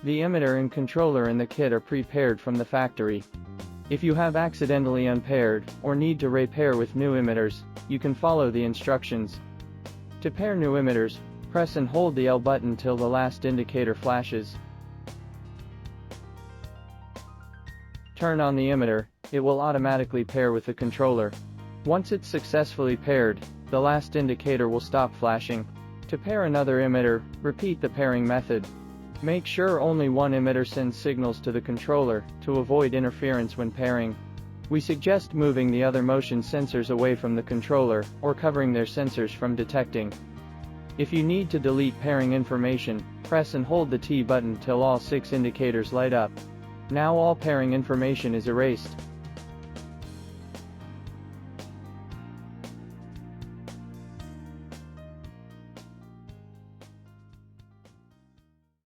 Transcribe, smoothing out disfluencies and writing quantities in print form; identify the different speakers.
Speaker 1: The emitter and controller in the kit are pre-paired from the factory. If you have accidentally unpaired, or need to repair with new emitters, you can follow the instructions. To pair new emitters, press and hold the L button till the last indicator flashes. Turn on the emitter, it will automatically pair with the controller. Once it's successfully paired, the last indicator will stop flashing. To pair another emitter, repeat the pairing method. Make sure only one emitter sends signals to the controller, to avoid interference when pairing. We suggest moving the other motion sensors away from the controller, or covering their sensors from detecting. If you need to delete pairing information, press and hold the T button till all 6 indicators light up. Now all pairing information is erased.